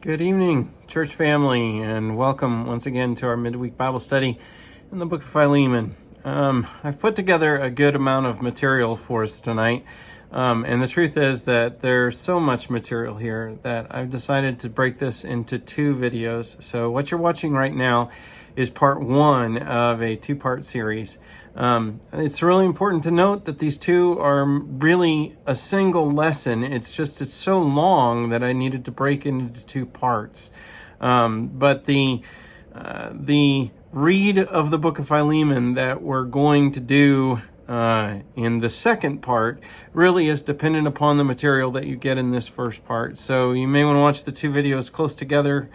Good evening, church family, and welcome once again to our midweek Bible study in the book of Philemon. I've put together a good amount of material for us tonight, and the truth is that there's so much material here that I've decided to break this into two videos. So what you're watching right now is part one of a two-part series. It's really important to note that these two are really a single lesson. It's so long that I needed to break it into two parts. But the read of the book of Philemon that we're going to do in the second part really is dependent upon the material that you get in this first part. So you may want to watch the two videos close together.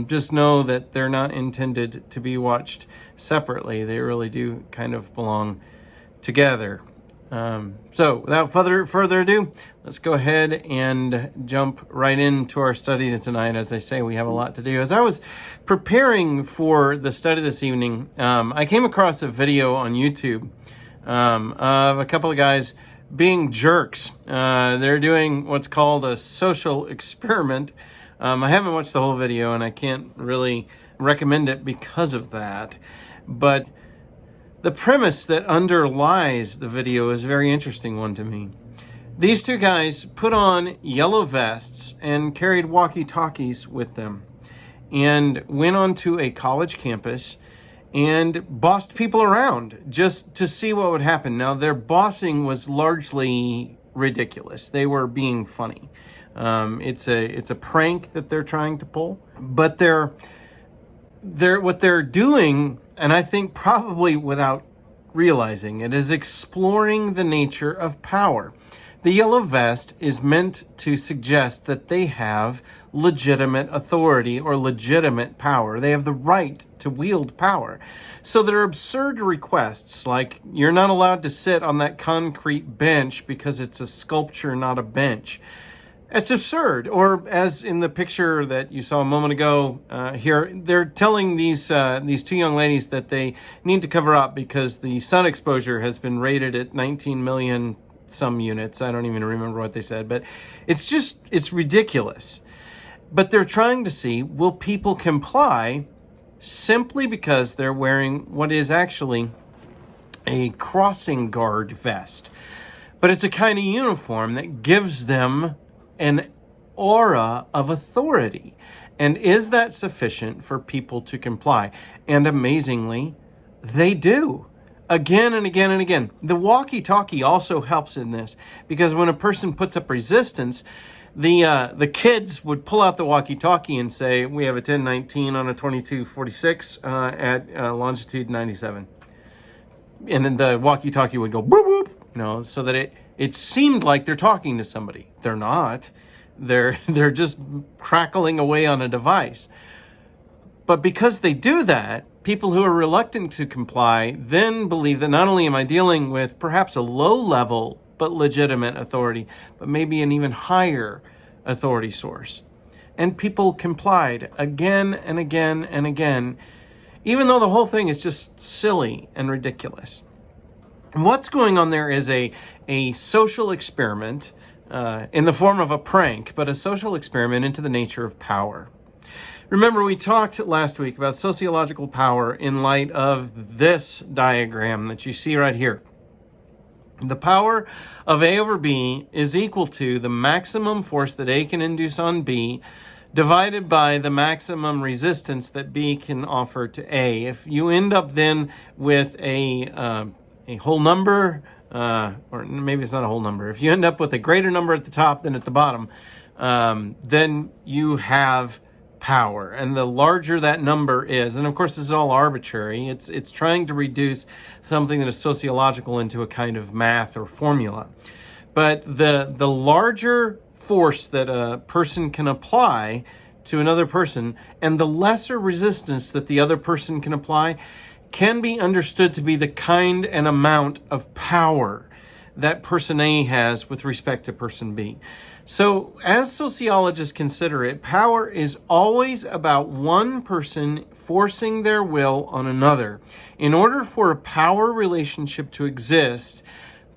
Just know that they're not intended to be watched separately. They really do kind of belong together. So without further ado, let's go ahead and jump right into our study tonight. As I say, we have a lot to do. As I was preparing for the study this evening, I came across a video on YouTube of a couple of guys being jerks. They're doing what's called a social experiment. I haven't watched the whole video, and I can't really recommend it because of that. But the premise that underlies the video is a very interesting one to me. These two guys put on yellow vests and carried walkie-talkies with them and went onto a college campus and bossed people around just to see what would happen. Now, their bossing was largely ridiculous. They were being funny. It's a prank that they're trying to pull, but what they're doing, and I think probably without realizing it, is exploring the nature of power. The yellow vest is meant to suggest that they have legitimate authority or legitimate power. They have the right to wield power. So their absurd requests, like you're not allowed to sit on that concrete bench because it's a sculpture, not a bench, it's absurd. Or as in the picture that you saw a moment ago here, they're telling these two young ladies that they need to cover up because the sun exposure has been rated at 19 million some units. I don't even remember what they said, but it's ridiculous. But they're trying to see, will people comply simply because they're wearing what is actually a crossing guard vest. But it's a kind of uniform that gives them an aura of authority. And is that sufficient for people to comply? And amazingly, they do. Again and again and again. The walkie-talkie also helps in this, because when a person puts up resistance, the kids would pull out the walkie-talkie and say, we have a 1019 on a 2246 at longitude 97. And then the walkie-talkie would go boop, boop, so that it seemed like they're talking to somebody. They're not. They're just crackling away on a device. But because they do that, people who are reluctant to comply then believe that not only am I dealing with perhaps a low level but legitimate authority, but maybe an even higher authority source. And people complied again and again and again, even though the whole thing is just silly and ridiculous. And what's going on there is a social experiment in the form of a prank, but a social experiment into the nature of power. Remember, we talked last week about sociological power in light of this diagram that you see right here. The power of A over B is equal to the maximum force that A can induce on B divided by the maximum resistance that B can offer to A. If you end up then with a whole number, or maybe it's not a whole number, if you end up with a greater number at the top than at the bottom, then you have power. And the larger that number is, and of course this is all arbitrary, it's trying to reduce something that is sociological into a kind of math or formula. But the larger force that a person can apply to another person and the lesser resistance that the other person can apply can be understood to be the kind and amount of power that person A has with respect to person B. So as sociologists consider it, power is always about one person forcing their will on another. In order for a power relationship to exist,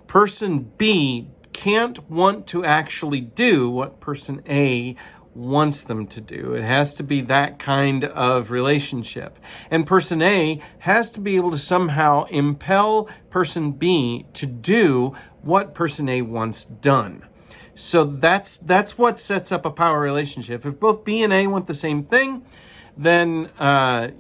person B can't want to actually do what person A wants them to do. It has to be that kind of relationship. And person A has to be able to somehow impel person B to do what person A wants done. So that's what sets up a power relationship. If both B and A want the same thing, then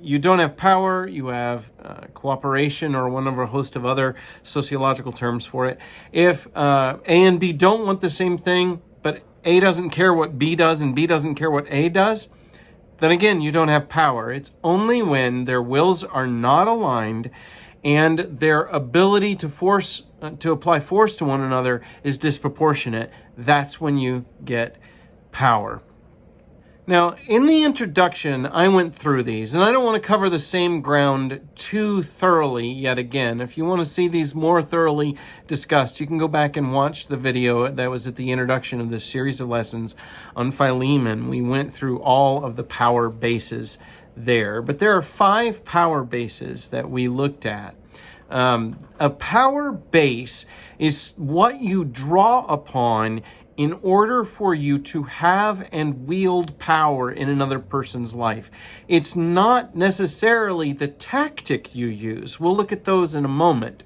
you don't have power, you have cooperation, or one of a host of other sociological terms for it. If A and B don't want the same thing, but A doesn't care what B does and B doesn't care what A does, then again, you don't have power. It's only when their wills are not aligned and their ability to apply force to one another is disproportionate. That's when you get power. Now, in the introduction, I went through these, and I don't want to cover the same ground too thoroughly yet again. If you want to see these more thoroughly discussed, you can go back and watch the video that was at the introduction of this series of lessons on Philemon. We went through all of the power bases there, but there are 5 power bases that we looked at. A power base is what you draw upon in order for you to have and wield power in another person's life. It's not necessarily the tactic you use. We'll look at those in a moment.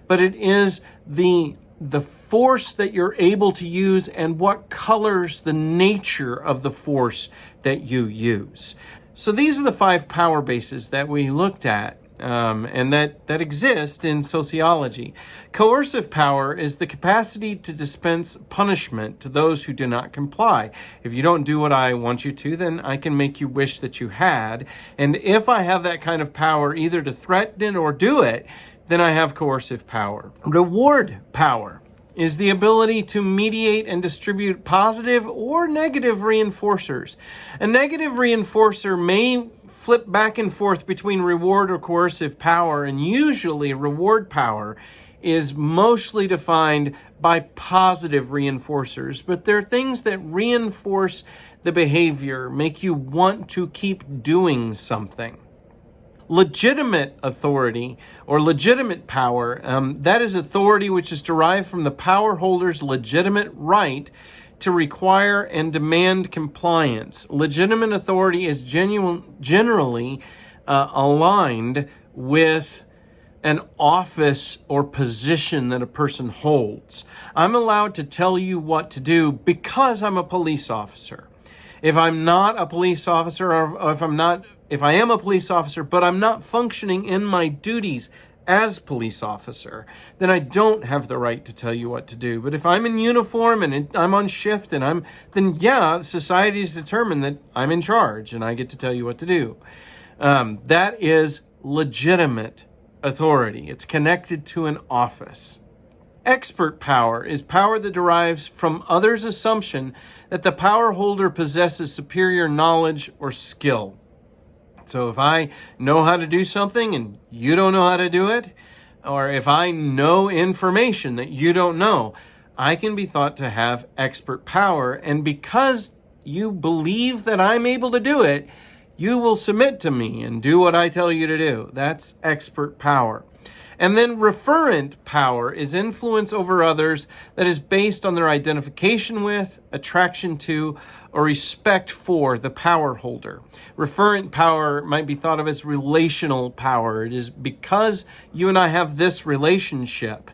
But it is the force that you're able to use and what colors the nature of the force that you use. So these are the 5 power bases that we looked at. And that exist in sociology. Coercive power is the capacity to dispense punishment to those who do not comply. If you don't do what I want you to, then I can make you wish that you had. And if I have that kind of power either to threaten or do it, then I have coercive power. Reward power is the ability to mediate and distribute positive or negative reinforcers. A negative reinforcer may flip back and forth between reward or coercive power, and usually reward power is mostly defined by positive reinforcers, but there are things that reinforce the behavior, make you want to keep doing something. Legitimate authority or legitimate power, that is authority which is derived from the power holder's legitimate right to require and demand compliance. Legitimate authority is generally aligned with an office or position that a person holds. I'm allowed to tell you what to do because I'm a police officer. If I'm not a police officer, or if I am a police officer, but I'm not functioning in my duties as police officer, then I don't have the right to tell you what to do. But if I'm in uniform and I'm on shift then yeah, society has determined that I'm in charge and I get to tell you what to do. That is legitimate authority. It's connected to an office. Expert power is power that derives from others' assumption that the power holder possesses superior knowledge or skill. So if I know how to do something and you don't know how to do it, or if I know information that you don't know, I can be thought to have expert power. And because you believe that I'm able to do it, you will submit to me and do what I tell you to do. That's expert power. And then referent power is influence over others that is based on their identification with, attraction to, or respect for the power holder. Referent power might be thought of as relational power. It is because you and I have this relationship.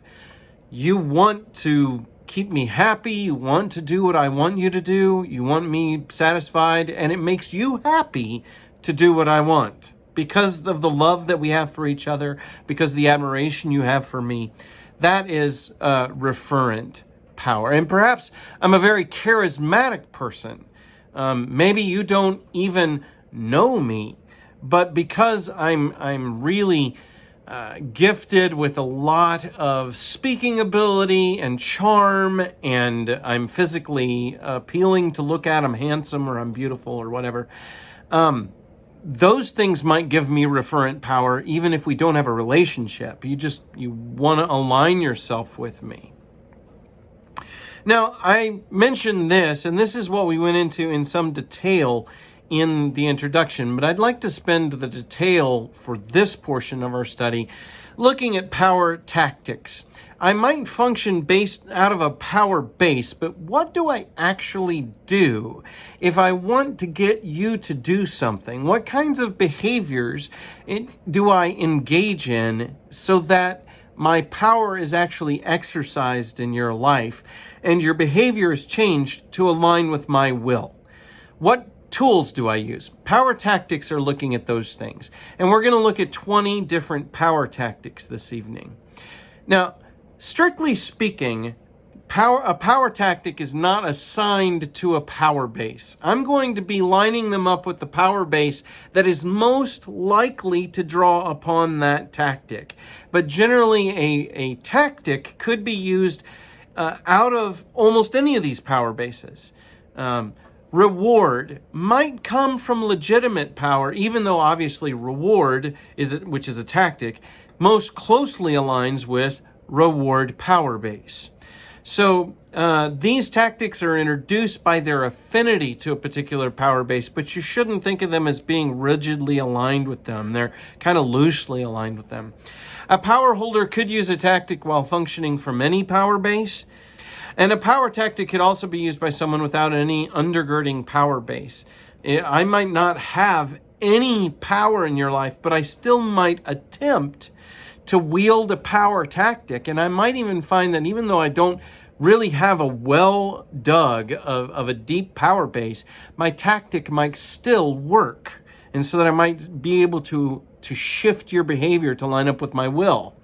You want to keep me happy. You want to do what I want you to do. You want me satisfied, and it makes you happy to do what I want. Because of the love that we have for each other, because of the admiration you have for me, that is referent power. And perhaps I'm a very charismatic person. Maybe you don't even know me, but because I'm really gifted with a lot of speaking ability and charm, and I'm physically appealing to look at, I'm handsome or I'm beautiful or whatever, those things might give me referent power even if we don't have a relationship. You want to align yourself with me. Now, I mentioned this, and this is what we went into in some detail in the introduction, but I'd like to spend the detail for this portion of our study looking at power tactics. I might function based out of a power base, but what do I actually do if I want to get you to do something? What kinds of behaviors do I engage in so that my power is actually exercised in your life and your behavior is changed to align with my will? What tools do I use? Power tactics are looking at those things. And we're going to look at 20 different power tactics this evening. Now, strictly speaking, a power tactic is not assigned to a power base. I'm going to be lining them up with the power base that is most likely to draw upon that tactic. But generally, a tactic could be used out of almost any of these power bases. Reward might come from legitimate power, even though obviously reward, which is a tactic, most closely aligns with reward power base. So these tactics are introduced by their affinity to a particular power base, but you shouldn't think of them as being rigidly aligned with them. They're kind of loosely aligned with them. A power holder could use a tactic while functioning from any power base. And a power tactic could also be used by someone without any undergirding power base. I might not have any power in your life, but I still might attempt to wield a power tactic. And I might even find that even though I don't really have a well dug of a deep power base, my tactic might still work. And so that I might be able to shift your behavior to line up with my will.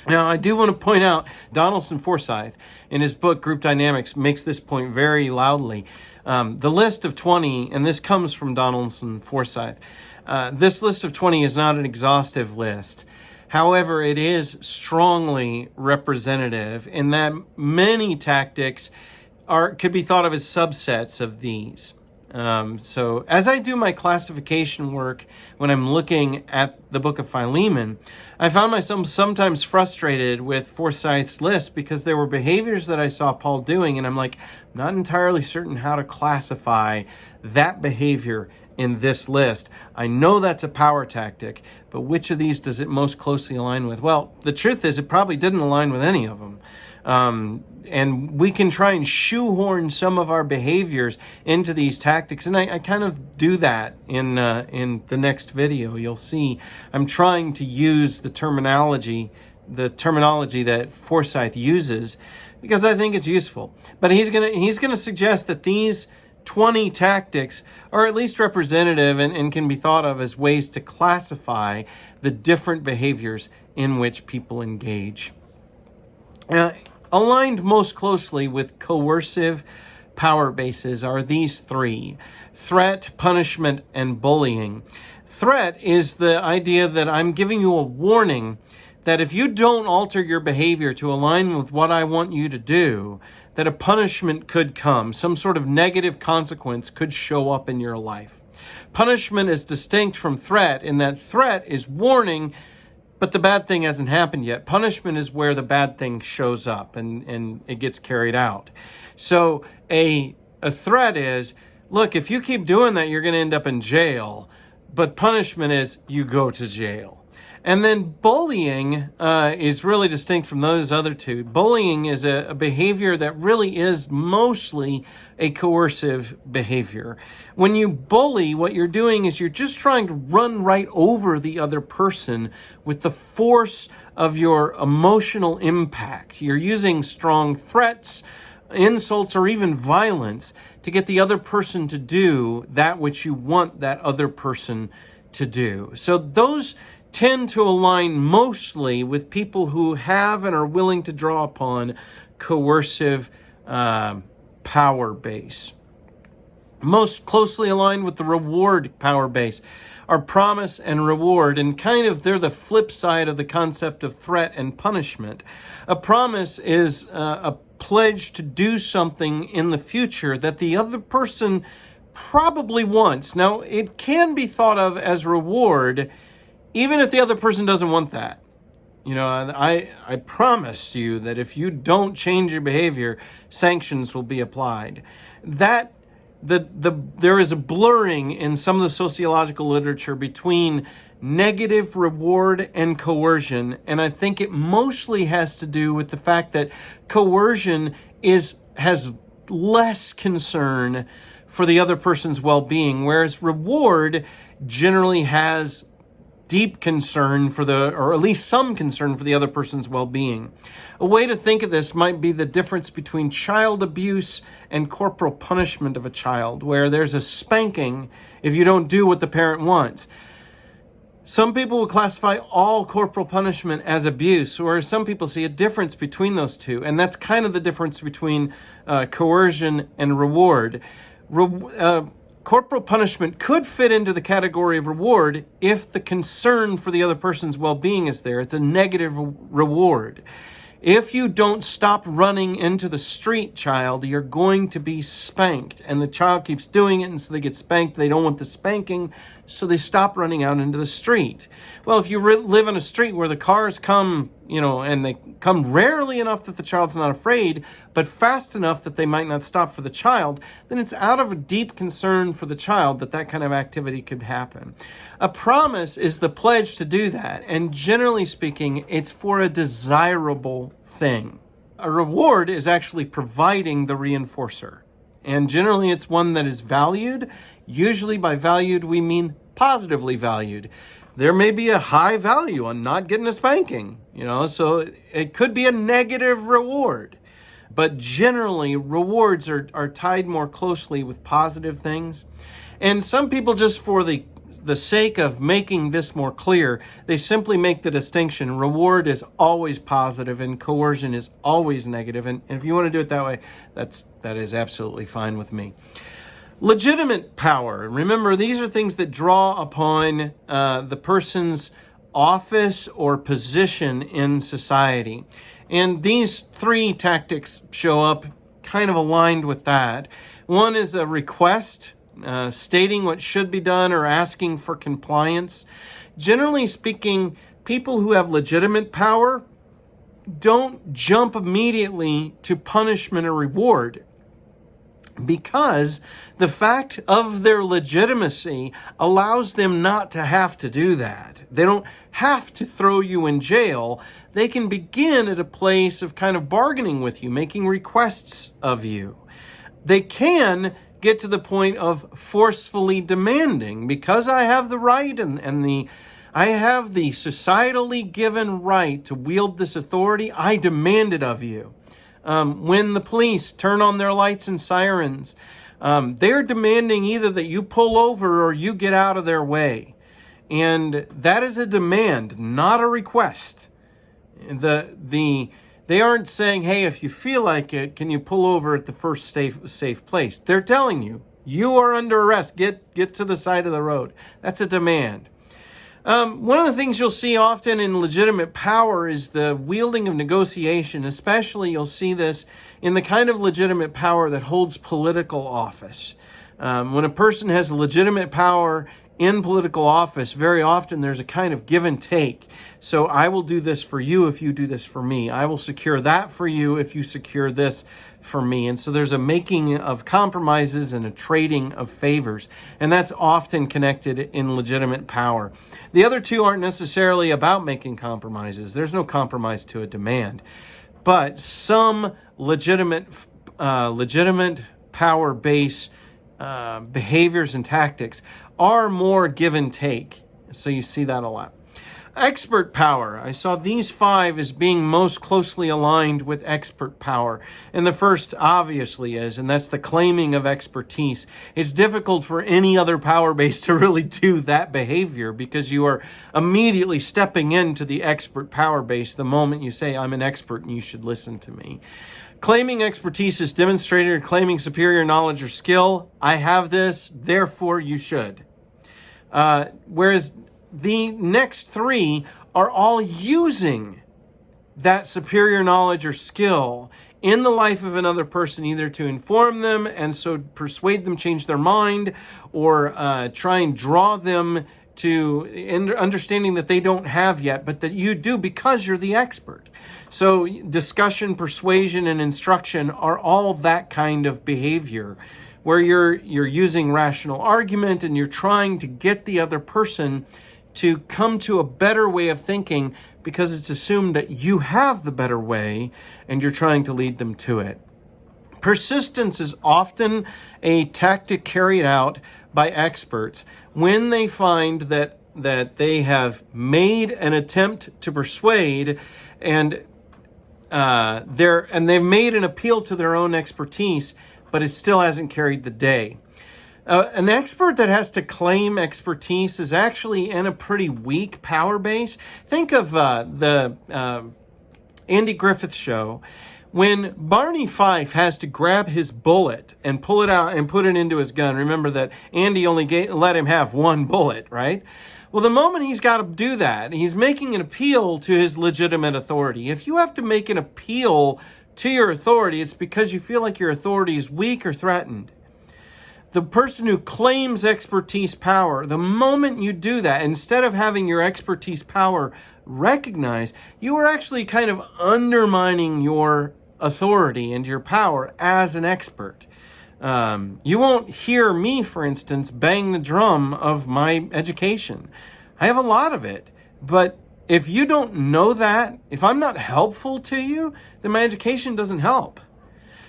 Now, I do want to point out Donaldson Forsythe, in his book, Group Dynamics, makes this point very loudly. The list of 20, and this comes from Donaldson Forsythe, this list of 20 is not an exhaustive list. However, it is strongly representative in that many tactics could be thought of as subsets of these. So as I do my classification work when I'm looking at the book of Philemon, I found myself sometimes frustrated with Forsythe's list because there were behaviors that I saw Paul doing, and I'm like, not entirely certain how to classify that behavior in this list. I know that's a power tactic, but which of these does it most closely align with? Well, the truth is it probably didn't align with any of them. And we can try and shoehorn some of our behaviors into these tactics. And I kind of do that in the next video. You'll see I'm trying to use the terminology that Forsythe uses because I think it's useful. But he's gonna suggest that these 20 tactics are at least representative and can be thought of as ways to classify the different behaviors in which people engage. Aligned most closely with coercive power bases are these three: threat, punishment, and bullying. Threat is the idea that I'm giving you a warning that if you don't alter your behavior to align with what I want you to do, that a punishment could come. Some sort of negative consequence could show up in your life. Punishment is distinct from threat in that threat is warning, but the bad thing hasn't happened yet. Punishment is where the bad thing shows up and it gets carried out. So a threat is, look, if you keep doing that, you're going to end up in jail. But punishment is you go to jail. And then bullying is really distinct from those other two. Bullying is a behavior that really is mostly a coercive behavior. When you bully, what you're doing is you're just trying to run right over the other person with the force of your emotional impact. You're using strong threats, insults, or even violence to get the other person to do that which you want that other person to do. So those tend to align mostly with people who have and are willing to draw upon coercive power base. Most closely aligned with the reward power base are promise and reward, and kind of they're the flip side of the concept of threat and punishment. A promise is a pledge to do something in the future that the other person probably wants. Now, it can be thought of as reward even if the other person doesn't want that. You know, I promise you that if you don't change your behavior, sanctions will be applied. That there is a blurring in some of the sociological literature between negative reward and coercion, and I think it mostly has to do with the fact that coercion has less concern for the other person's well-being, whereas reward generally has deep concern or at least some concern for the other person's well-being. A way to think of this might be the difference between child abuse and corporal punishment of a child, where there's a spanking if you don't do what the parent wants. Some people will classify all corporal punishment as abuse, whereas some people see a difference between those two, and that's kind of the difference between coercion and reward. Corporal punishment could fit into the category of reward if the concern for the other person's well-being is there. It's a negative reward. If you don't stop running into the street, child, you're going to be spanked. And the child keeps doing it, and so they get spanked. They don't want the spanking, so they stop running out into the street. Well, if you live in a street where the cars come, and they come rarely enough that the child's not afraid, but fast enough that they might not stop for the child, then it's out of a deep concern for the child that kind of activity could happen. A promise is the pledge to do that, and generally speaking, it's for a desirable thing. A reward is actually providing the reinforcer, and generally it's one that is valued. Usually by valued, we mean positively valued. There may be a high value on not getting a spanking, so it could be a negative reward. But generally, rewards are tied more closely with positive things. And some people, just for the sake of making this more clear, they simply make the distinction. Reward is always positive and coercion is always negative. And if you want to do it that way, that is absolutely fine with me. Legitimate power. Remember, these are things that draw upon the person's office or position in society. And these three tactics show up kind of aligned with that. One is a request, stating what should be done or asking for compliance. Generally speaking, people who have legitimate power don't jump immediately to punishment or reward, because the fact of their legitimacy allows them not to have to do that. They don't have to throw you in jail. They can begin at a place of kind of bargaining with you, making requests of you. They can get to the point of forcefully demanding, because I have the right I have the societally given right to wield this authority, I demand it of you. When the police turn on their lights and sirens, they're demanding either that you pull over or you get out of their way. And that is a demand, not a request. They aren't saying, hey, if you feel like it, can you pull over at the first safe place? They're telling you, you are under arrest. Get to the side of the road. That's a demand. One of the things you'll see often in legitimate power is the wielding of negotiation. Especially you'll see this in the kind of legitimate power that holds political office. When a person has legitimate power in political office, very often there's a kind of give and take. So I will do this for you if you do this for me. I will secure that for you if you secure this for me. And so there's a making of compromises and a trading of favors. And that's often connected in legitimate power. The other two aren't necessarily about making compromises. There's no compromise to a demand. But some legitimate power-based behaviors and tactics are more give and take. So you see that a lot. Expert power. I saw these 5 as being most closely aligned with expert power. And the first obviously is, and that's the claiming of expertise. It's difficult for any other power base to really do that behavior, because you are immediately stepping into the expert power base the moment you say, I'm an expert and you should listen to me. Claiming expertise is demonstrating or claiming superior knowledge or skill. I have this, therefore you should. Whereas the next 3 are all using that superior knowledge or skill in the life of another person, either to inform them and so persuade them change their mind, or try and draw them to understanding that they don't have yet, but that you do because you're the expert. So discussion, persuasion, and instruction are all that kind of behavior where you're using rational argument and you're trying to get the other person to come to a better way of thinking because it's assumed that you have the better way and you're trying to lead them to it. Persistence is often a tactic carried out by experts when they find that they have made an attempt to persuade and they've made an appeal to their own expertise, but it still hasn't carried the day. An expert that has to claim expertise is actually in a pretty weak power base. Think of the Andy Griffith Show. When Barney Fife has to grab his bullet and pull it out and put it into his gun, remember that Andy only let him have one bullet, right? Well, the moment he's got to do that, he's making an appeal to his legitimate authority. If you have to make an appeal to your authority, it's because you feel like your authority is weak or threatened. The person who claims expertise power, the moment you do that, instead of having your expertise power recognized, you are actually kind of undermining your authority and your power as an expert. You won't hear me, for instance, bang the drum of my education. I have a lot of it, but if you don't know that, if I'm not helpful to you, then my education doesn't help.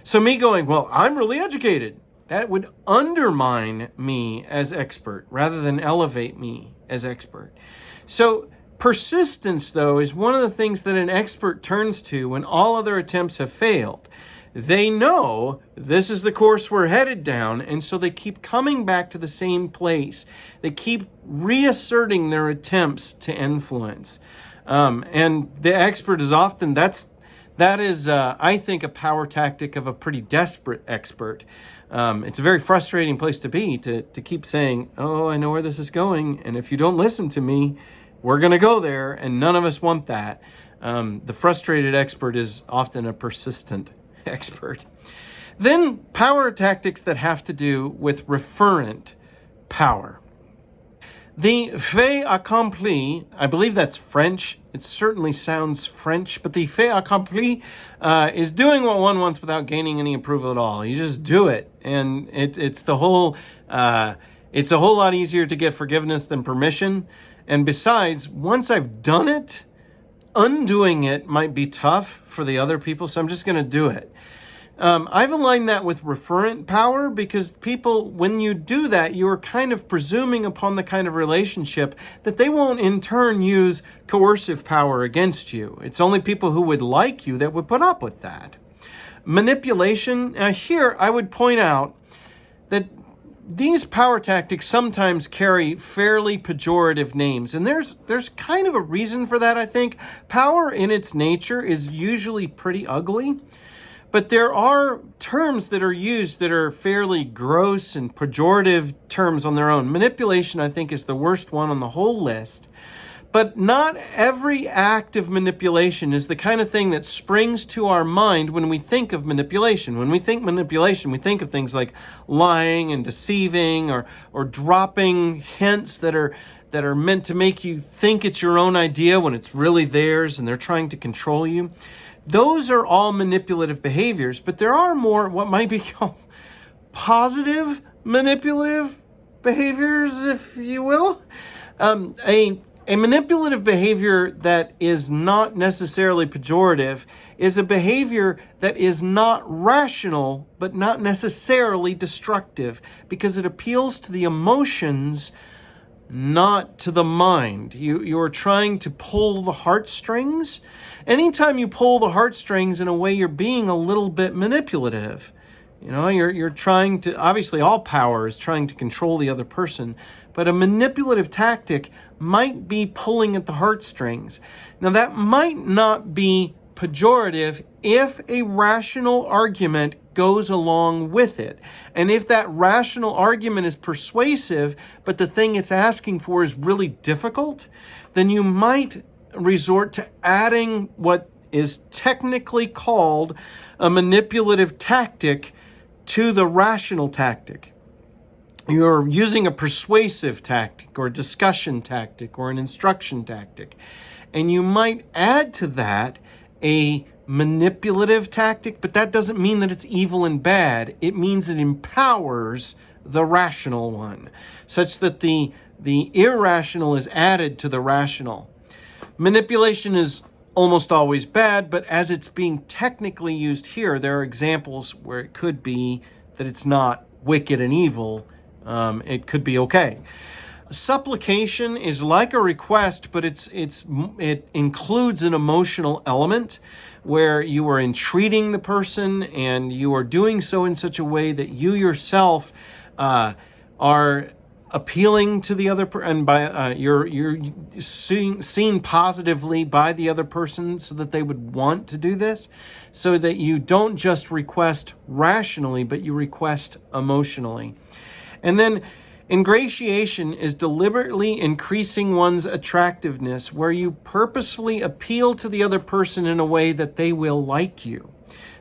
So me going, well, I'm really educated, that would undermine me as expert rather than elevate me as expert. So persistence, though, is one of the things that an expert turns to when all other attempts have failed. They know this is the course we're headed down, and so they keep coming back to the same place. They keep reasserting their attempts to influence. And the expert is often, that is, I think, a power tactic of a pretty desperate expert. It's a very frustrating place to be, to keep saying, oh, I know where this is going, and if you don't listen to me, we're going to go there, and none of us want that. The frustrated expert is often a persistent expert. Then power tactics that have to do with referent power. The fait accompli, I believe that's French. It certainly sounds French, but the fait accompli is doing what one wants without gaining any approval at all. You just do it, and it's a whole lot easier to get forgiveness than permission. And besides, once I've done it, undoing it might be tough for the other people, so I'm just going to do it. I've aligned that with referent power because people, when you do that, you are kind of presuming upon the kind of relationship that they won't in turn use coercive power against you. It's only people who would like you that would put up with that. Manipulation, here I would point out that these power tactics sometimes carry fairly pejorative names, and there's kind of a reason for that, I think. Power in its nature is usually pretty ugly, but there are terms that are used that are fairly gross and pejorative terms on their own. Manipulation, I think, is the worst one on the whole list. But not every act of manipulation is the kind of thing that springs to our mind when we think of manipulation. When we think manipulation, we think of things like lying and deceiving or dropping hints that are meant to make you think it's your own idea when it's really theirs and they're trying to control you. Those are all manipulative behaviors, but there are more what might be called positive manipulative behaviors, if you will. A manipulative behavior that is not necessarily pejorative is a behavior that is not rational, but not necessarily destructive, because it appeals to the emotions, not to the mind. You are trying to pull the heartstrings. Anytime you pull the heartstrings in a way, you're being a little bit manipulative. You know, you're trying to, obviously all power is trying to control the other person, but a manipulative tactic might be pulling at the heartstrings. Now that might not be pejorative if a rational argument goes along with it. And if that rational argument is persuasive, but the thing it's asking for is really difficult, then you might resort to adding what is technically called a manipulative tactic to the rational tactic. You're using a persuasive tactic or a discussion tactic or an instruction tactic. And you might add to that a manipulative tactic, but that doesn't mean that it's evil and bad. It means it empowers the rational one, such that the irrational is added to the rational. Manipulation is almost always bad, but as it's being technically used here, there are examples where it could be that it's not wicked and evil. It could be okay. Supplication is like a request, but it includes an emotional element where you are entreating the person and you are doing so in such a way that you yourself are appealing to the other and by you're seen positively by the other person so that they would want to do this, so that you don't just request rationally, but you request emotionally. And then ingratiation is deliberately increasing one's attractiveness, where you purposefully appeal to the other person in a way that they will like you.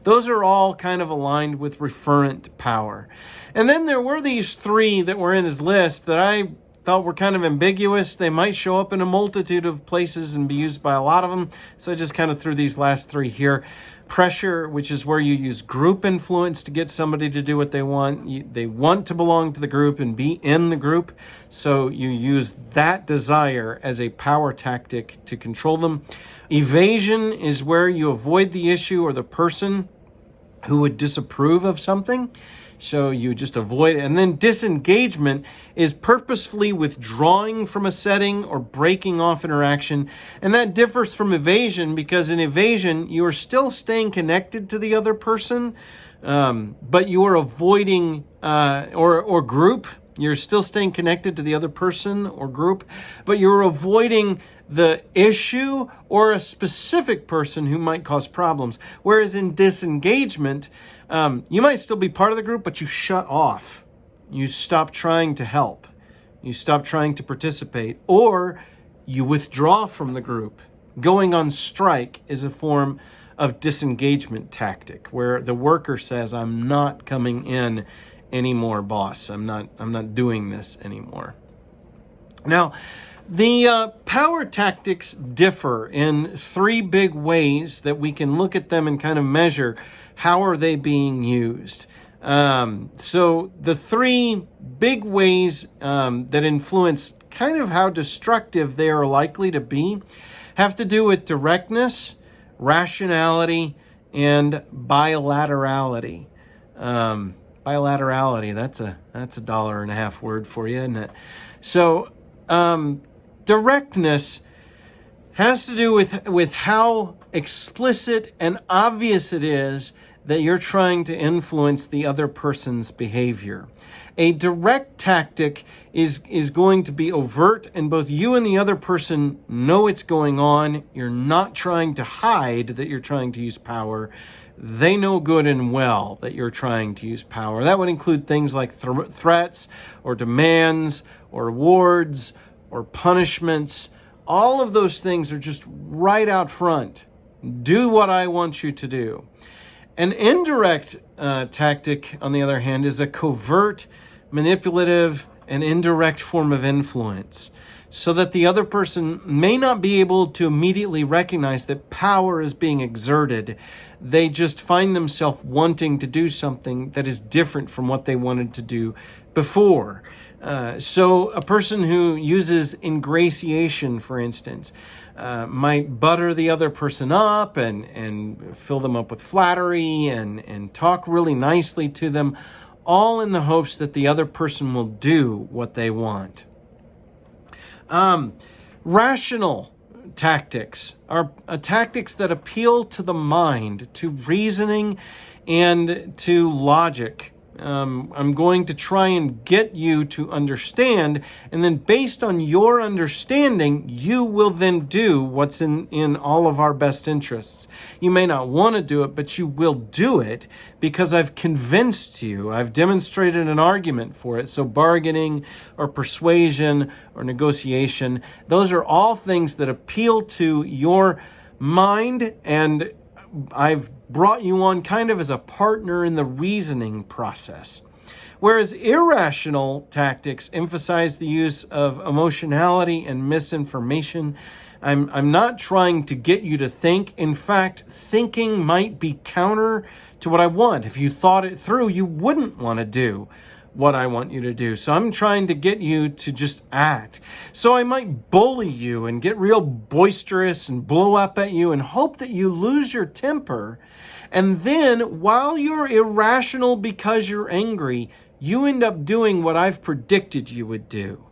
Those are all kind of aligned with referent power. And then there were these three that were in his list that I thought were kind of ambiguous. They might show up in a multitude of places and be used by a lot of them. So I just kind of threw these last three here. Pressure, which is where you use group influence to get somebody to do what they want. They want to belong to the group and be in the group. So you use that desire as a power tactic to control them. Evasion is where you avoid the issue or the person who would disapprove of something. So you just avoid it. And then disengagement is purposefully withdrawing from a setting or breaking off interaction. And that differs from evasion, because in evasion, you are still staying connected to the other person, but you are avoiding, or group. You're still staying connected to the other person or group, but you're avoiding the issue or a specific person who might cause problems. Whereas in disengagement, you might still be part of the group, but you shut off. You stop trying to help. You stop trying to participate, or you withdraw from the group. Going on strike is a form of disengagement tactic, where the worker says, I'm not coming in anymore, boss. I'm not doing this anymore. Now, the power tactics differ in three big ways that we can look at them and kind of measure how are they being used. So the three big ways that influence kind of how destructive they are likely to be have to do with directness, rationality, and bilaterality. Bilaterality, that's a $1.50 word for you, isn't it? So directness has to do with how explicit and obvious it is that you're trying to influence the other person's behavior. A direct tactic is going to be overt, and both you and the other person know it's going on. You're not trying to hide that you're trying to use power. They know good and well that you're trying to use power. That would include things like threats or demands or rewards or punishments. All of those things are just right out front. Do what I want you to do. An indirect tactic, on the other hand, is a covert, manipulative, and indirect form of influence, so that the other person may not be able to immediately recognize that power is being exerted. They just find themselves wanting to do something that is different from what they wanted to do before. So a person who uses ingratiation, for instance, might butter the other person up and fill them up with flattery and talk really nicely to them, all in the hopes that the other person will do what they want. Rational tactics are tactics that appeal to the mind, to reasoning, and to logic. I'm going to try and get you to understand, and then based on your understanding, you will then do what's in all of our best interests. You may not want to do it, but you will do it because I've convinced you. I've demonstrated an argument for it. So bargaining or persuasion or negotiation, those are all things that appeal to your mind, and I've brought you on kind of as a partner in the reasoning process. Whereas irrational tactics emphasize the use of emotionality and misinformation. I'm not trying to get you to think. In fact, thinking might be counter to what I want. If you thought it through, you wouldn't want to do what I want you to do. So I'm trying to get you to just act. So I might bully you and get real boisterous and blow up at you and hope that you lose your temper. And then while you're irrational because you're angry, you end up doing what I've predicted you would do.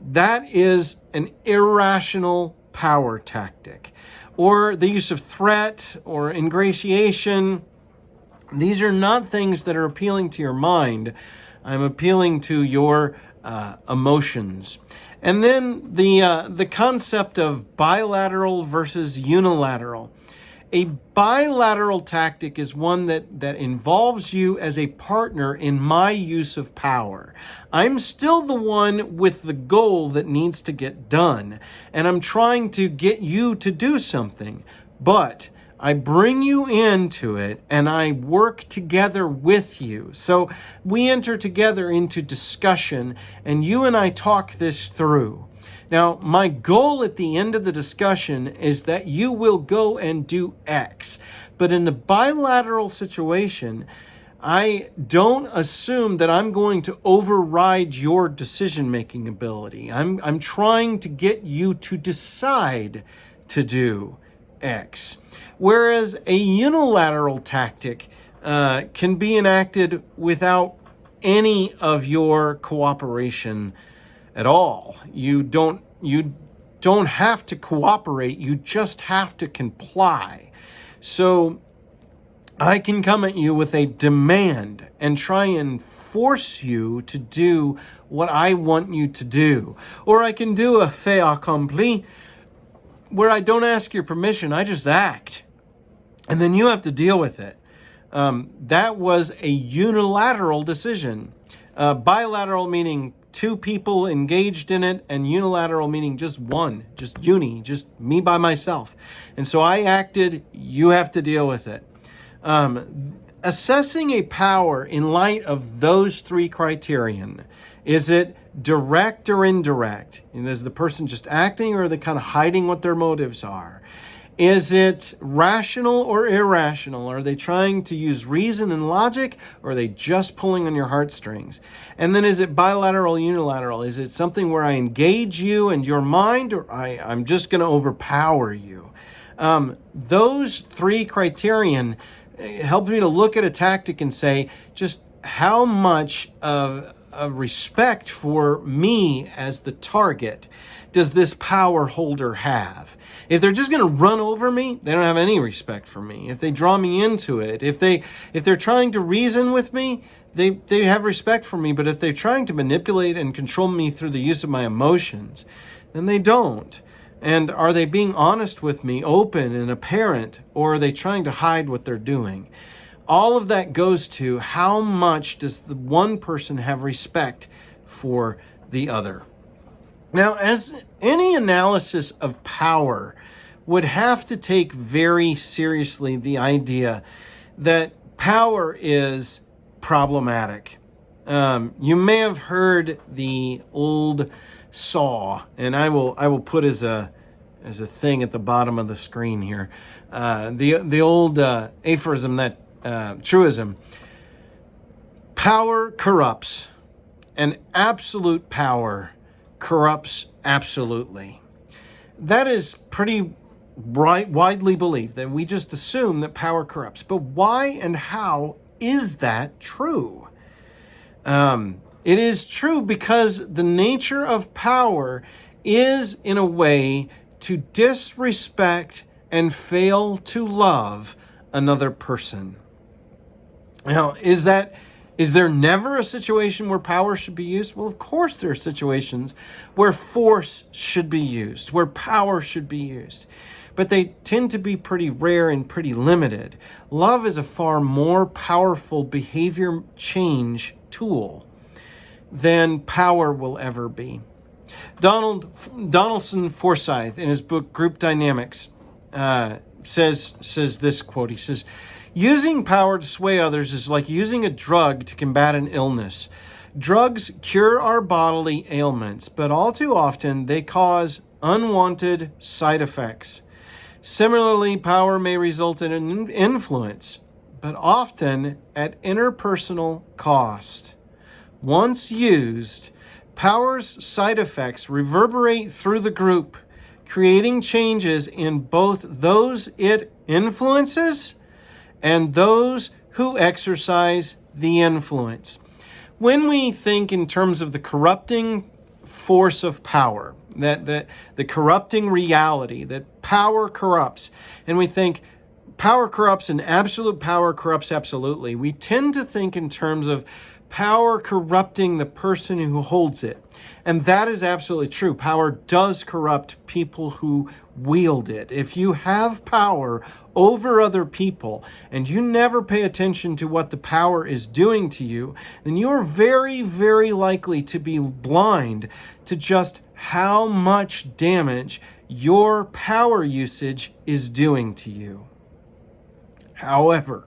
That is an irrational power tactic. Or the use of threat or ingratiation. These are not things that are appealing to your mind. I'm appealing to your emotions. And then the concept of bilateral versus unilateral. A bilateral tactic is one that involves you as a partner in my use of power. I'm still the one with the goal that needs to get done, and I'm trying to get you to do something, but I bring you into it and I work together with you. So we enter together into discussion and you and I talk this through. Now, my goal at the end of the discussion is that you will go and do X. But in the bilateral situation, I don't assume that I'm going to override your decision-making ability. I'm trying to get you to decide to do X. Whereas a unilateral tactic can be enacted without any of your cooperation at all. You don't have to cooperate, you just have to comply. So I can come at you with a demand and try and force you to do what I want you to do. Or I can do a fait accompli where I don't ask your permission, I just act. And then you have to deal with it. That was a unilateral decision. Bilateral meaning two people engaged in it, and unilateral meaning just one, just me by myself. And so I acted, you have to deal with it. Assessing a power in light of those three criterion, is it direct or indirect? And is the person just acting, or are they kind of hiding what their motives are? Is it rational or irrational? Are they trying to use reason and logic, or are they just pulling on your heartstrings? And then is it bilateral, unilateral? Is it something where I engage you and your mind, or I'm just going to overpower you? Those three criterion help me to look at a tactic and say, just how much of respect for me as the target does this power holder have? If they're just going to run over me, they don't have any respect for me. If they draw me into it, if they're trying to reason with me, they have respect for me. But if they're trying to manipulate and control me through the use of my emotions, then they don't. And are they being honest with me, open and apparent, or are they trying to hide what they're doing? All of that goes to how much does the one person have respect for the other. Now, as any analysis of power would have to take very seriously the idea that power is problematic. You may have heard the old saw, and I will put as a thing at the bottom of the screen here. The old aphorism, that truism: power corrupts, and absolute power corrupts absolutely. That is pretty widely believed, that we just assume that power corrupts. But why and how is that true? It is true because the nature of power is, in a way, to disrespect and fail to love another person. Now, is there never a situation where power should be used? Well, of course there are situations where force should be used, where power should be used. But they tend to be pretty rare and pretty limited. Love is a far more powerful behavior change tool than power will ever be. Donaldson Forsythe, in his book Group Dynamics, says this quote. He says, "Using power to sway others is like using a drug to combat an illness. Drugs cure our bodily ailments, but all too often they cause unwanted side effects. Similarly, power may result in an influence, but often at interpersonal cost. Once used, power's side effects reverberate through the group, creating changes in both those it influences and those who exercise the influence. When we think in terms of the corrupting force of power, that the corrupting reality, that power corrupts, and we think power corrupts and absolute power corrupts absolutely, we tend to think in terms of power corrupting the person who holds it. And that is absolutely true. Power does corrupt people who wield it. If you have power over other people and you never pay attention to what the power is doing to you, then you're very, very likely to be blind to just how much damage your power usage is doing to you. However,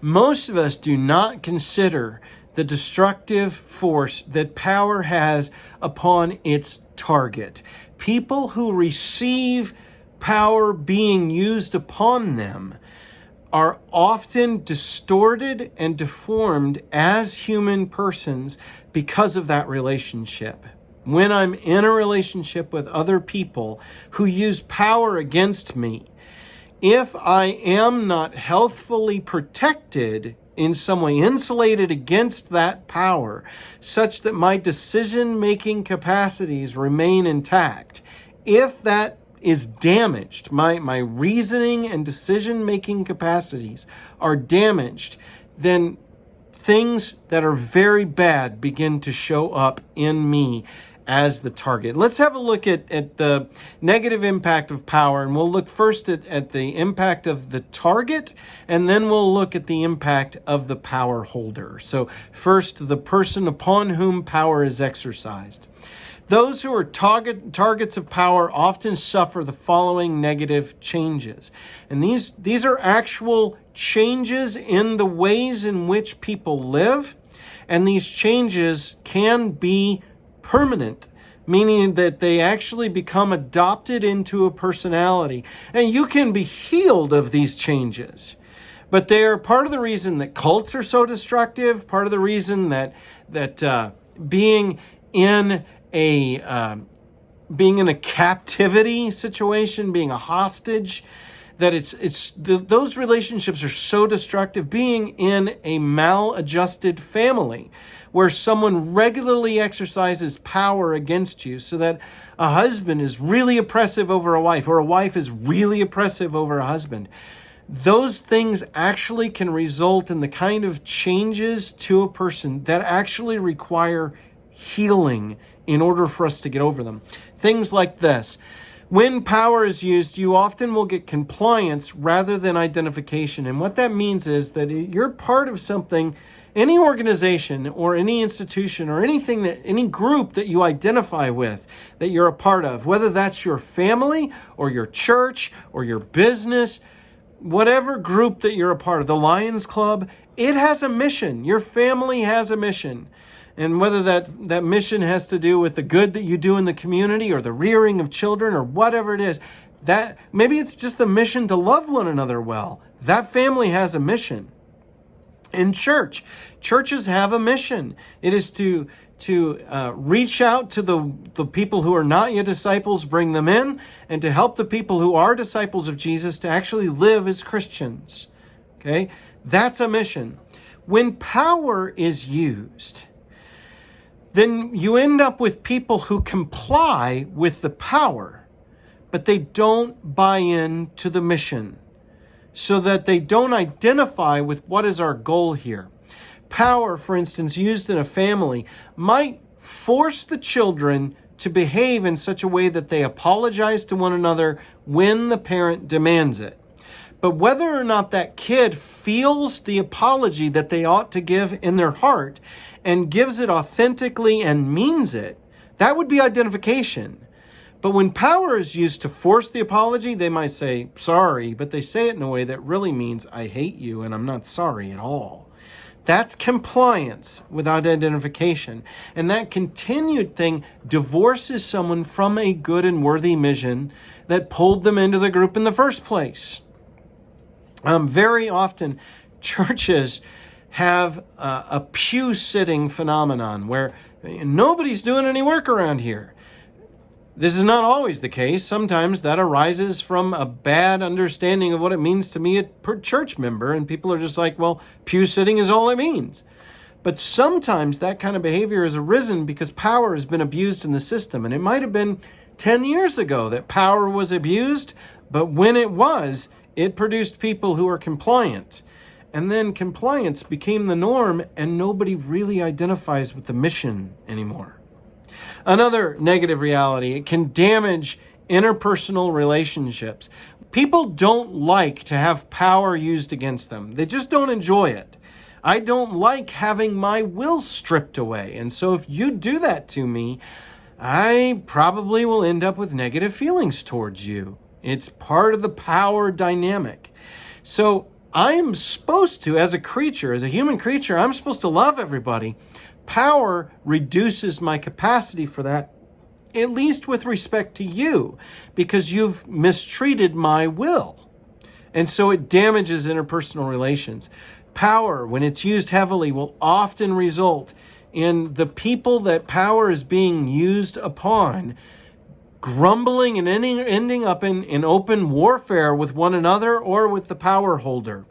most of us do not consider the destructive force that power has upon its target. People who receive power being used upon them are often distorted and deformed as human persons because of that relationship. When I'm in a relationship with other people who use power against me, if I am not healthfully protected in some way, insulated against that power, such that my decision-making capacities remain intact, if that is damaged, my reasoning and decision-making capacities are damaged, then things that are very bad begin to show up in me as the target. Let's have a look at the negative impact of power, and we'll look first at the impact of the target, and then we'll look at the impact of the power holder. So first, the person upon whom power is exercised. Those who are targets of power often suffer the following negative changes. And these are actual changes in the ways in which people live, and these changes can be permanent, meaning that they actually become adopted into a personality. And you can be healed of these changes. But they are part of the reason that cults are so destructive, part of the reason that being in a captivity situation, being a hostage, that those relationships are so destructive. Being in a maladjusted family where someone regularly exercises power against you, so that a husband is really oppressive over a wife, or a wife is really oppressive over a husband. Those things actually can result in the kind of changes to a person that actually require healing in order for us to get over them. Things like this. When power is used, you often will get compliance rather than identification. And what that means is that you're part of something, any organization or any institution or any group that you identify with, that you're a part of, whether that's your family or your church or your business, whatever group that you're a part of, the Lions Club, it has a mission. Your family has a mission. And whether that mission has to do with the good that you do in the community or the rearing of children or whatever it is, that maybe it's just the mission to love one another well. That family has a mission. In churches have a mission. It is to reach out to the people who are not yet disciples, bring them in, and to help the people who are disciples of Jesus to actually live as Christians. Okay? That's a mission. When power is used, then you end up with people who comply with the power, but they don't buy in to the mission, so that they don't identify with what is our goal here. Power, for instance, used in a family might force the children to behave in such a way that they apologize to one another when the parent demands it. But whether or not that kid feels the apology that they ought to give in their heart and gives it authentically and means it, that would be identification. But when power is used to force the apology, they might say, sorry, but they say it in a way that really means I hate you and I'm not sorry at all. That's compliance without identification. And that continued thing divorces someone from a good and worthy mission that pulled them into the group in the first place. Very often, churches have a pew-sitting phenomenon where nobody's doing any work around here. This is not always the case. Sometimes that arises from a bad understanding of what it means to be a church member, and people are just like, well, pew-sitting is all it means. But sometimes that kind of behavior has arisen because power has been abused in the system, and it might have been 10 years ago that power was abused, but when it was, it produced people who are compliant. And then compliance became the norm, and nobody really identifies with the mission anymore. Another negative reality, it can damage interpersonal relationships. People don't like to have power used against them. They just don't enjoy it. I don't like having my will stripped away. And so if you do that to me, I probably will end up with negative feelings towards you. It's part of the power dynamic. So I'm supposed to, as a creature, as a human creature, I'm supposed to love everybody. Power reduces my capacity for that, at least with respect to you, because you've mistreated my will. And so it damages interpersonal relations. Power, when it's used heavily, will often result in the people that power is being used upon grumbling and ending up in open warfare with one another or with the power holder.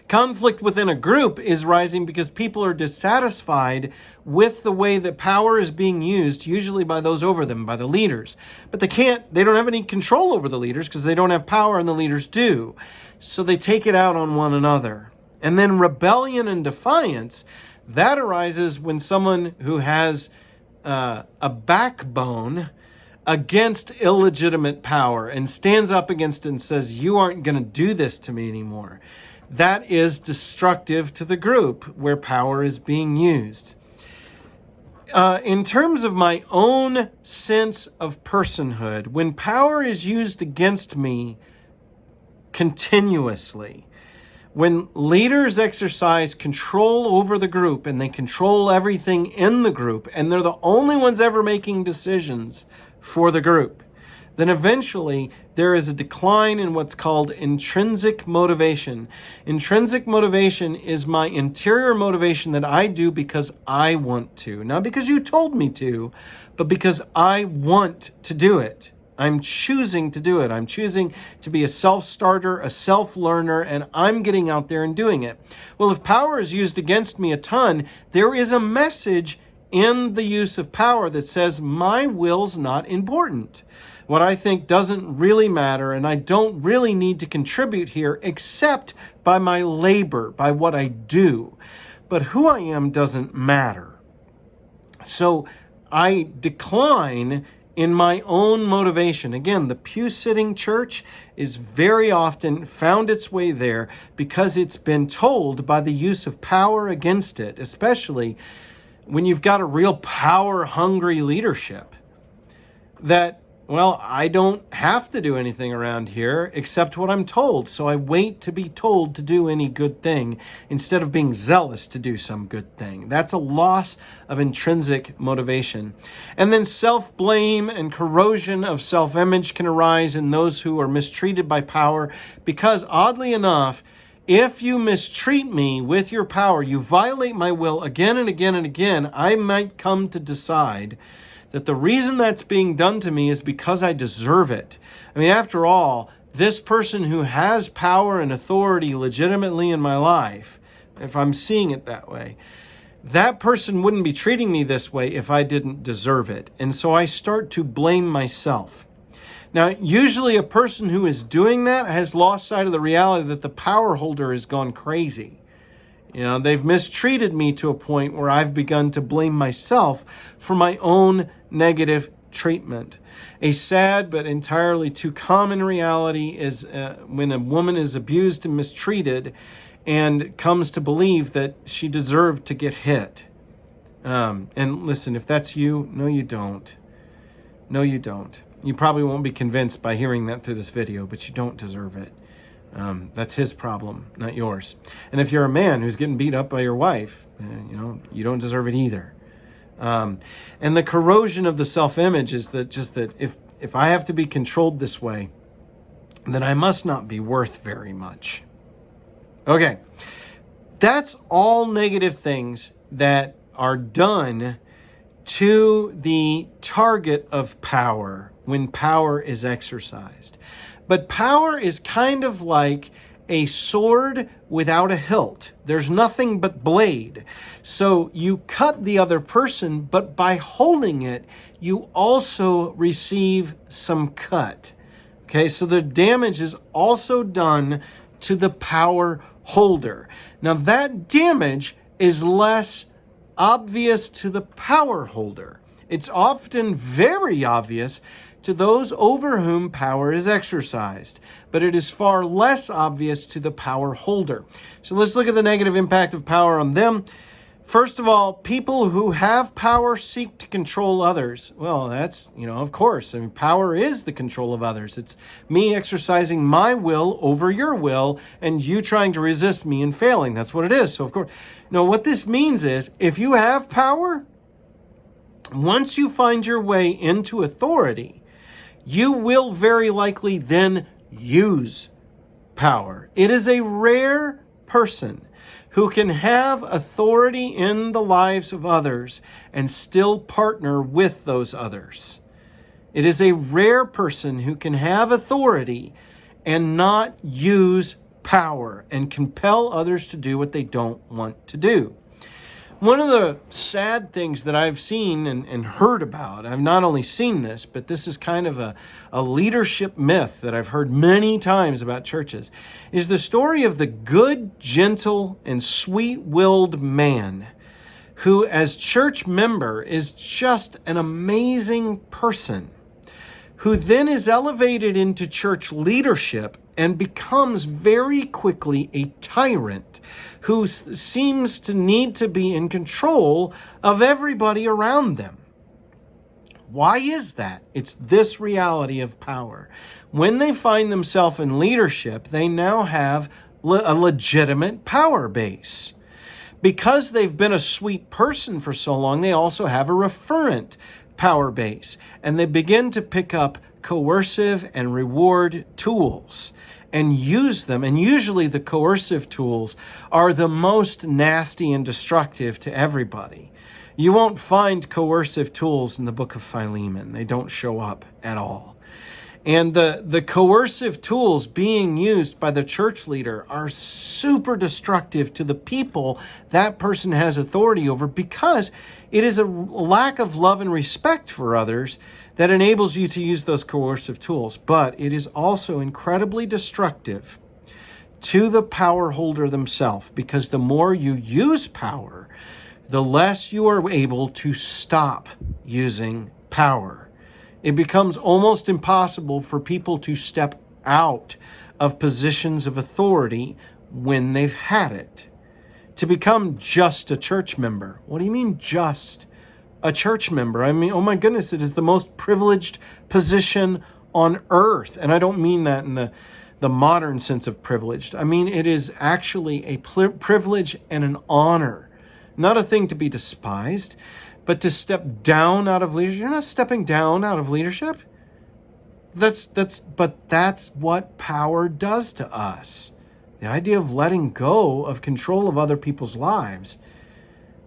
Conflict within a group is rising because people are dissatisfied with the way that power is being used, usually by those over them, by the leaders. But they don't have any control over the leaders because they don't have power and the leaders do. So they take it out on one another. And then rebellion and defiance, that arises when someone who has a backbone against illegitimate power and stands up against it and says, you aren't going to do this to me anymore. That is destructive to the group where power is being used. In terms of my own sense of personhood, when power is used against me continuously, when leaders exercise control over the group and they control everything in the group and they're the only ones ever making decisions for the group, then eventually there is a decline in what's called intrinsic motivation. Intrinsic motivation is my interior motivation that I do because I want to. Not because you told me to, but because I want to do it. I'm choosing to do it. I'm choosing to be a self-starter, a self-learner, and I'm getting out there and doing it. Well, if power is used against me a ton, there is a message in the use of power that says my will's not important. What I think doesn't really matter, and I don't really need to contribute here except by my labor, by what I do. But who I am doesn't matter. So I decline in my own motivation. Again, the pew-sitting church is very often found its way there because it's been told by the use of power against it, especially when you've got a real power-hungry leadership, that, well, I don't have to do anything around here except what I'm told. So I wait to be told to do any good thing instead of being zealous to do some good thing. That's a loss of intrinsic motivation. And then self-blame and corrosion of self-image can arise in those who are mistreated by power because, oddly enough, if you mistreat me with your power, you violate my will again and again and again, I might come to decide that the reason that's being done to me is because I deserve it. I mean, after all, this person who has power and authority legitimately in my life, if I'm seeing it that way, that person wouldn't be treating me this way if I didn't deserve it. And so I start to blame myself. Now, usually a person who is doing that has lost sight of the reality that the power holder has gone crazy. You know, they've mistreated me to a point where I've begun to blame myself for my own negative treatment. A sad but entirely too common reality is when a woman is abused and mistreated and comes to believe that she deserved to get hit. And listen, if that's you, no, you don't. No, you don't. You probably won't be convinced by hearing that through this video, but you don't deserve it. That's his problem, not yours. And if you're a man who's getting beat up by your wife, you don't deserve it either. And the corrosion of the self-image is that if I have to be controlled this way, then I must not be worth very much. Okay, that's all negative things that are done to the target of power when power is exercised. But power is kind of like a sword without a hilt. There's nothing but blade. So you cut the other person, but by holding it, you also receive some cut. Okay, so the damage is also done to the power holder. Now that damage is less obvious to the power holder. It's often very obvious to those over whom power is exercised, but it is far less obvious to the power holder. So let's look at the negative impact of power on them. First of all, people who have power seek to control others. Well, that's, of course. I mean, power is the control of others. It's me exercising my will over your will and you trying to resist me and failing. That's what it is. So, of course, what this means is if you have power, once you find your way into authority, you will very likely then use power. It is a rare person who can have authority in the lives of others and still partner with those others. It is a rare person who can have authority and not use power and compel others to do what they don't want to do. One of the sad things that I've seen and heard about, I've not only seen this, but this is kind of a leadership myth that I've heard many times about churches, is the story of the good, gentle, and sweet-willed man who, as church member, is just an amazing person, who then is elevated into church leadership and becomes very quickly a tyrant who seems to need to be in control of everybody around them. Why is that? It's this reality of power. When they find themselves in leadership, they now have a legitimate power base. Because they've been a sweet person for so long, they also have a referent power base, and they begin to pick up coercive and reward tools and use them. And usually the coercive tools are the most nasty and destructive to everybody. You won't find coercive tools in the book of Philemon. They don't show up at all. And the coercive tools being used by the church leader are super destructive to the people that person has authority over, because it is a lack of love and respect for others that enables you to use those coercive tools. But it is also incredibly destructive to the power holder themselves, because the more you use power, the less you are able to stop using power. It becomes almost impossible for people to step out of positions of authority when they've had it. To become just a church member. What do you mean just a church member? I mean, oh my goodness, it is the most privileged position on earth. And I don't mean that in the modern sense of privileged. I mean, it is actually a privilege and an honor. Not a thing to be despised, but to step down out of leadership. You're not stepping down out of leadership. But that's what power does to us. The idea of letting go of control of other people's lives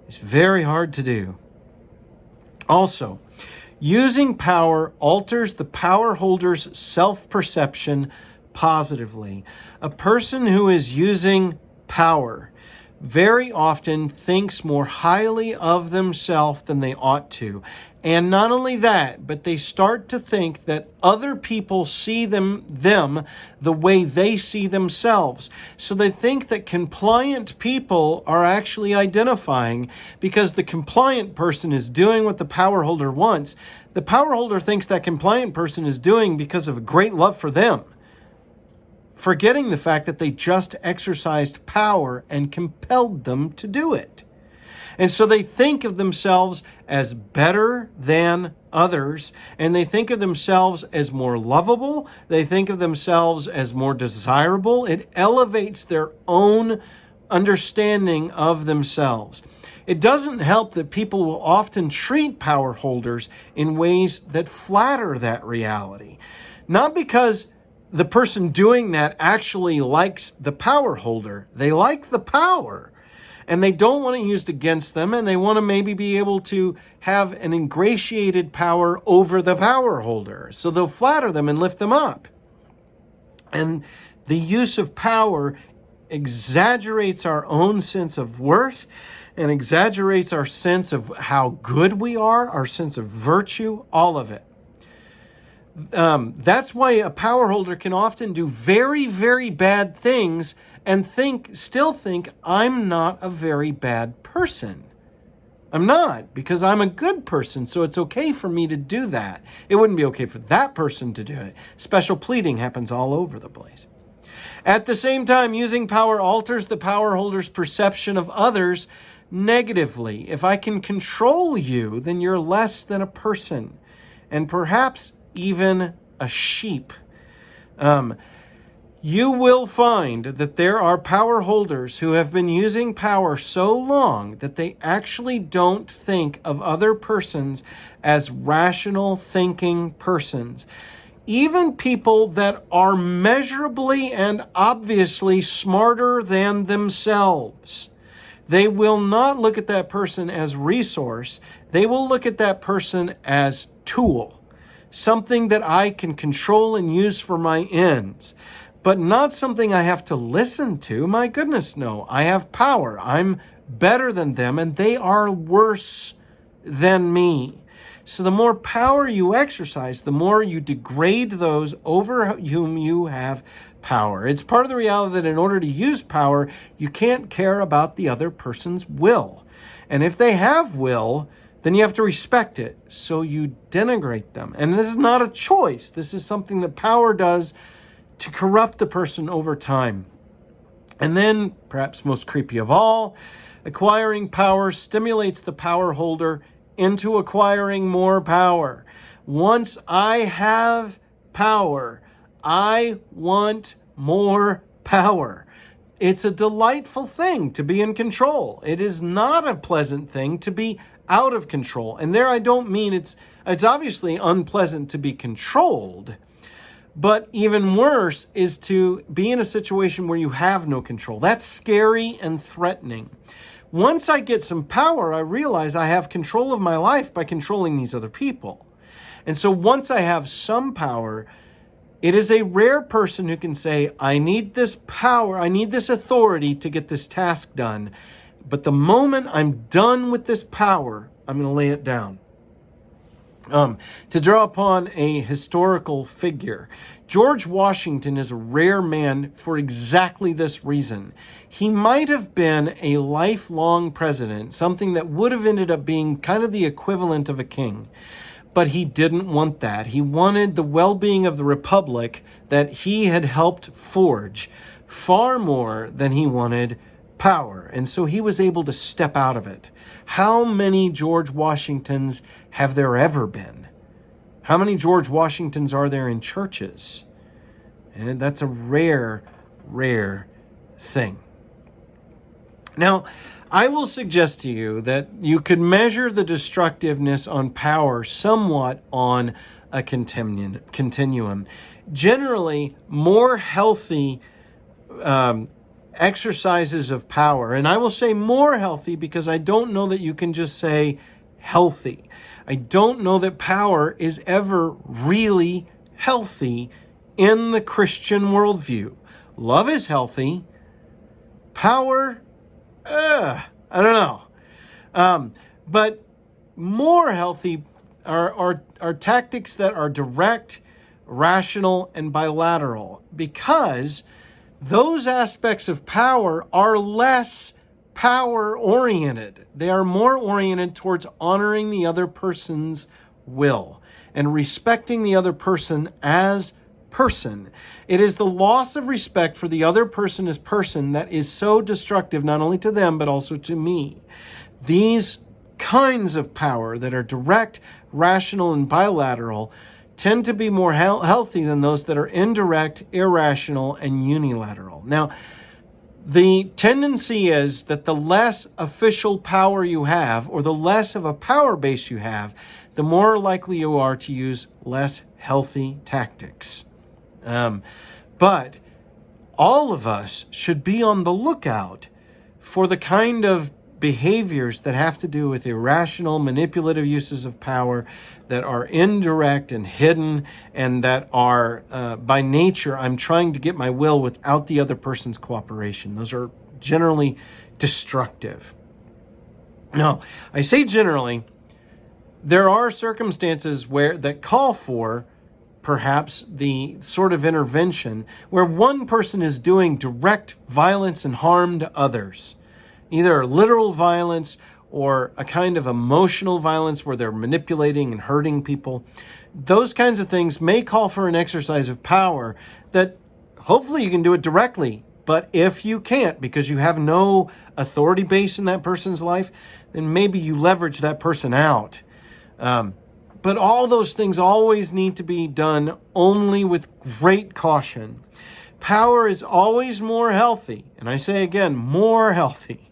is very hard to do. Also, using power alters the power holder's self-perception positively. A person who is using power very often thinks more highly of themselves than they ought to. And not only that, but they start to think that other people see them the way they see themselves. So they think that compliant people are actually identifying, because the compliant person is doing what the power holder wants. The power holder thinks that compliant person is doing because of great love for them, forgetting the fact that they just exercised power and compelled them to do it. And so they think of themselves as better than others, and they think of themselves as more lovable. They think of themselves as more desirable. It elevates their own understanding of themselves. It doesn't help that people will often treat power holders in ways that flatter that reality. Not because the person doing that actually likes the power holder. They like the power, and they don't want it used against them, and they want to maybe be able to have an ingratiated power over the power holder. So they'll flatter them and lift them up. And the use of power exaggerates our own sense of worth and exaggerates our sense of how good we are, our sense of virtue, all of it. That's why a power holder can often do very, very bad things and still think, I'm not a very bad person. I'm not, because I'm a good person, so it's okay for me to do that. It wouldn't be okay for that person to do it. Special pleading happens all over the place. At the same time, using power alters the power holder's perception of others negatively. If I can control you, then you're less than a person, and perhaps even a sheep. You will find that there are power holders who have been using power so long that they actually don't think of other persons as rational thinking persons. Even people that are measurably and obviously smarter than themselves. They will not look at that person as resource. They will look at that person as tool. Something that I can control and use for my ends, but not something I have to listen to. My goodness, no. I have power. I'm better than them, and they are worse than me. So the more power you exercise, the more you degrade those over whom you have power. It's part of the reality that in order to use power, you can't care about the other person's will. And if they have will, then you have to respect it. So you denigrate them. And this is not a choice. This is something that power does to corrupt the person over time. And then, perhaps most creepy of all, acquiring power stimulates the power holder into acquiring more power. Once I have power, I want more power. It's a delightful thing to be in control. It is not a pleasant thing to be out of control. And there I don't mean it's obviously unpleasant to be controlled, but even worse is to be in a situation where you have no control. That's scary and threatening. Once I get some power, I realize I have control of my life by controlling these other people. And so once I have some power, it is a rare person who can say, I need this power, I need this authority to get this task done. But the moment I'm done with this power, I'm going to lay it down. To draw upon a historical figure, George Washington is a rare man for exactly this reason. He might have been a lifelong president, something that would have ended up being kind of the equivalent of a king. But he didn't want that. He wanted the well-being of the republic that he had helped forge far more than he wanted power. And so he was able to step out of it. How many George Washingtons have there ever been? How many George Washingtons are there in churches? And that's a rare, rare thing. Now, I will suggest to you that you could measure the destructiveness on power somewhat on a continuum. Generally, more healthy exercises of power, and I will say more healthy because I don't know that you can just say healthy. I don't know that power is ever really healthy in the Christian worldview. Love is healthy. Power, I don't know. But more healthy are tactics that are direct, rational, and bilateral, because those aspects of power are less power-oriented. They are more oriented towards honoring the other person's will and respecting the other person as person. It is the loss of respect for the other person as person that is so destructive, not only to them, but also to me. these kinds of power that are direct, rational, and bilateral tend to be more healthy than those that are indirect, irrational, and unilateral. Now, the tendency is that the less official power you have, or the less of a power base you have, the more likely you are to use less healthy tactics. But all of us should be on the lookout for the kind of behaviors that have to do with irrational, manipulative uses of power that are indirect and hidden, and that are, by nature, I'm trying to get my will without the other person's cooperation. Those are generally destructive. Now, I say generally, there are circumstances that call for perhaps the sort of intervention where one person is doing direct violence and harm to others, either literal violence or a kind of emotional violence where they're manipulating and hurting people. Those kinds of things may call for an exercise of power that hopefully you can do it directly. But if you can't, because you have no authority base in that person's life, then maybe you leverage that person out. But all those things always need to be done only with great caution. Power is always more healthy, and I say again, more healthy,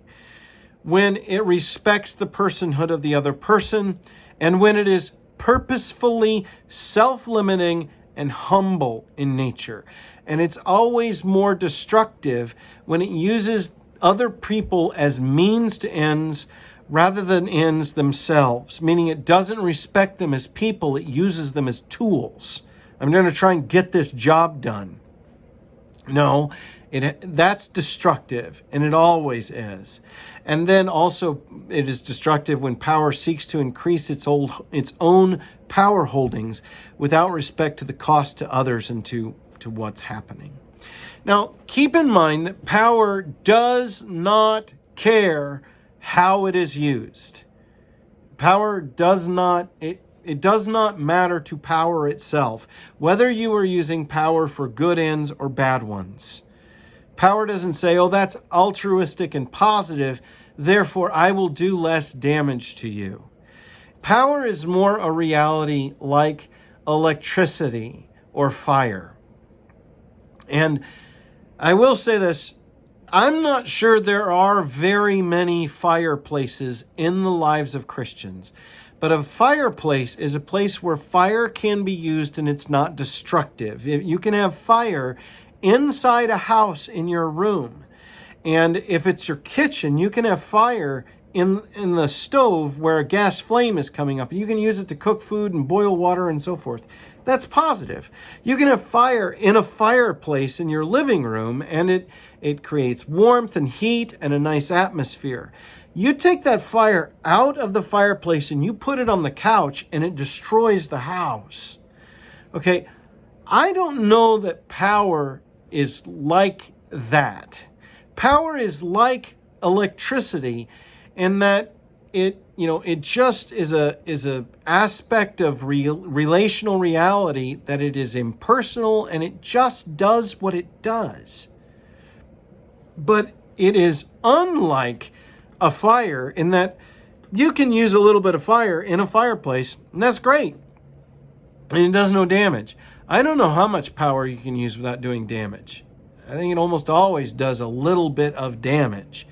when it respects the personhood of the other person, and when it is purposefully self-limiting and humble in nature. And it's always more destructive when it uses other people as means to ends rather than ends themselves, meaning it doesn't respect them as people, it uses them as tools. I'm going to try and get this job done. No, that's destructive, and it always is. And then also it is destructive when power seeks to increase its own power holdings without respect to the cost to others and to what's happening. Now, keep in mind that power does not care how it is used. Power does not, it does not matter to power itself, whether you are using power for good ends or bad ones. Power doesn't say, oh, that's altruistic and positive, therefore I will do less damage to you. Power is more a reality like electricity or fire. And I will say this, I'm not sure there are very many fireplaces in the lives of Christians, but a fireplace is a place where fire can be used and it's not destructive. You can have fire inside a house in your room. And if it's your kitchen, you can have fire in the stove where a gas flame is coming up. You can use it to cook food and boil water and so forth. That's positive. You can have fire in a fireplace in your living room, and it creates warmth and heat and a nice atmosphere. You take that fire out of the fireplace and you put it on the couch, and it destroys the house. Okay, I don't know that power is like that. Power is like electricity in that it just is a aspect of relational reality, that it is impersonal and it just does what it does. But it is unlike a fire in that you can use a little bit of fire in a fireplace, and that's great. And it does no damage. I don't know how much power you can use without doing damage. I think it almost always does a little bit of damage.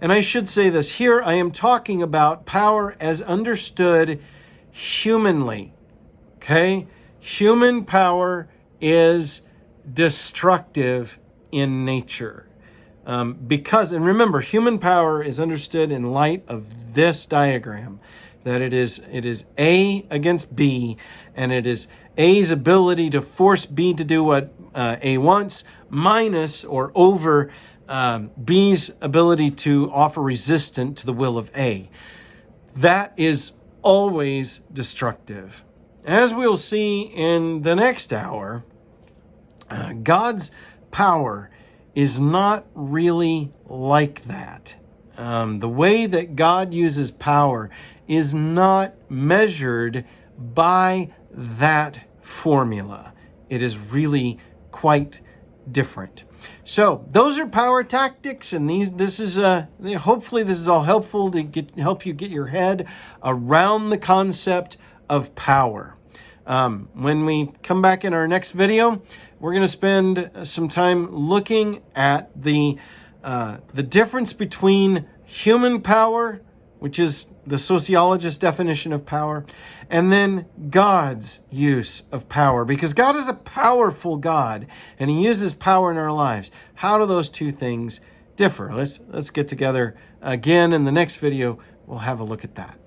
And I should say this, here I am talking about power as understood humanly, okay? Human power is destructive in nature. And remember, human power is understood in light of this diagram, that it is A against B, and it is A's ability to force B to do what A wants, minus or over B's ability to offer resistance to the will of A. That is always destructive. As we'll see in the next hour, God's power is not really like that. The way that God uses power is not measured by that formula. It is really quite different. So those are power tactics, and hopefully this is all helpful to help you get your head around the concept of power. When we come back in our next video, we're going to spend some time looking at the difference between human power, which is the sociologist's definition of power, and then God's use of power, because God is a powerful God and he uses power in our lives. How do those two things differ? Let's get together again in the next video. We'll have a look at that.